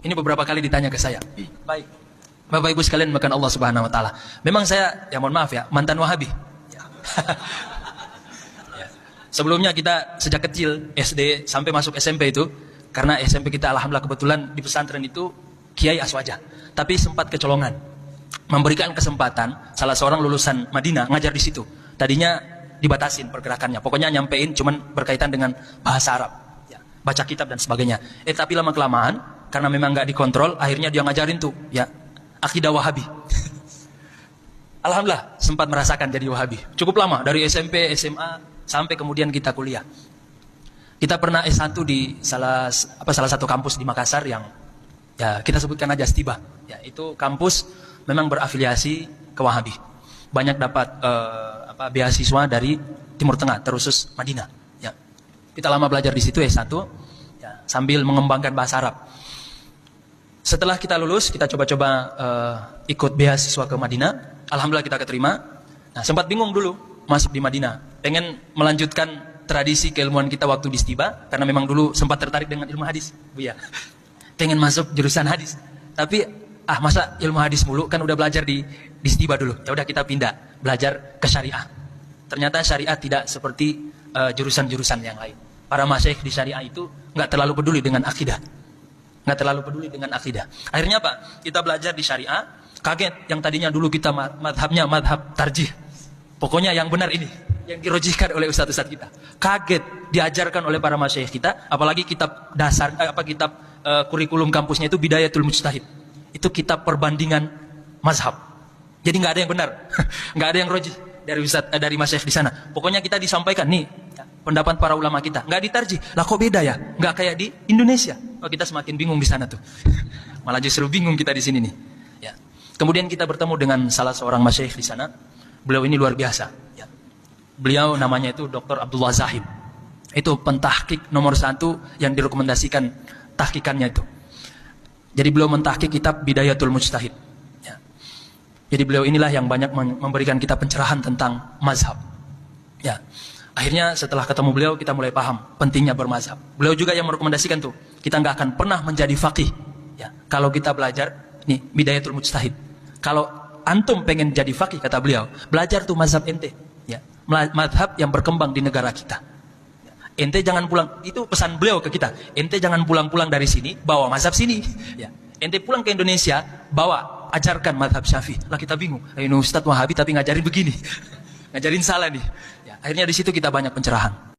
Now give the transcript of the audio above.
Ini beberapa kali ditanya ke saya. Baik, Bapak Ibu sekalian makan Allah Subhanahu Wa Taala. Memang saya, ya mohon maaf ya, mantan Wahabi. Ya. Ya. Sebelumnya kita sejak kecil SD sampai masuk SMP itu, karena SMP kita alhamdulillah kebetulan di pesantren itu Kiai Aswaja, tapi sempat kecolongan, memberikan kesempatan salah seorang lulusan Madinah ngajar di situ. Tadinya dibatasin pergerakannya, pokoknya nyampein cuman berkaitan dengan bahasa Arab, ya, baca kitab dan sebagainya. Tapi lama kelamaan karena memang nggak dikontrol, akhirnya dia ngajarin tuh, ya, akidah Wahabi. Alhamdulillah sempat merasakan jadi Wahabi. Cukup lama dari SMP, SMA sampai kemudian kita kuliah. Kita pernah S1 di salah satu kampus di Makassar yang ya kita sebutkan aja Stiba. Ya, itu kampus memang berafiliasi ke Wahabi. Banyak dapat beasiswa dari Timur Tengah, terusus Madinah. Ya. Kita lama belajar di situ S1, ya, sambil mengembangkan bahasa Arab. Setelah kita lulus, kita coba-coba ikut beasiswa ke Madinah. Alhamdulillah kita keterima. Nah, sempat bingung dulu masuk di Madinah. Pengen melanjutkan tradisi keilmuan kita waktu di Stiba, karena memang dulu sempat tertarik dengan ilmu hadis, Bu ya. Pengen masuk jurusan hadis. Tapi masa ilmu hadis mulu, kan udah belajar di Stiba dulu. Ya udah kita pindah belajar ke syariah. Ternyata syariah tidak seperti jurusan-jurusan yang lain. Para masyaikh di syariah itu nggak terlalu peduli dengan akidah. Nggak terlalu peduli dengan akidah. Akhirnya apa? Kita belajar di syariah, kaget yang tadinya dulu kita madhabnya madhab tarjih. Pokoknya yang benar ini, yang dirojihkan oleh ustadz-ustadz kita. Kaget diajarkan oleh para masyaikh kita, apalagi kitab dasar, kitab kurikulum kampusnya itu Bidayatul Mujtahid. Itu kitab perbandingan mazhab. Jadi nggak ada yang benar, nggak ada yang rojih dari masyaikh di sana. Pokoknya kita disampaikan nih pendapat para ulama kita, nggak ditarjih. Lah kok beda ya? Nggak kayak di Indonesia. Oh, kita semakin bingung di sana tuh. Malah justru bingung kita di sini nih. Ya. Kemudian kita bertemu dengan salah seorang masyaikh di sana. Beliau ini luar biasa. Ya. Beliau namanya itu Dr. Abdullah Zahid. Itu pentahkik nomor 1 yang direkomendasikan tahkikannya itu. Jadi beliau mentahkik kitab Bidayatul Mujtahid. Ya. Jadi beliau inilah yang banyak memberikan kita pencerahan tentang mazhab. Ya. Akhirnya setelah ketemu beliau kita mulai paham pentingnya bermazhab. Beliau juga yang merekomendasikan tuh, kita nggak akan pernah menjadi faqih. Ya. Kalau kita belajar nih Bidayatul Mujtahid. Kalau antum pengen jadi faqih kata beliau, belajar tuh mazhab ente. Ya. Mazhab yang berkembang di negara kita. Ente jangan pulang, itu pesan beliau ke kita. Ente jangan pulang-pulang dari sini bawa mazhab sini. Ya. Ente pulang ke Indonesia bawa ajarkan mazhab Syafi'i. Lah kita bingung. Ini Ustadz Wahabi tapi ngajarin begini. Ngajarin salah nih. Ya, akhirnya di situ kita banyak pencerahan.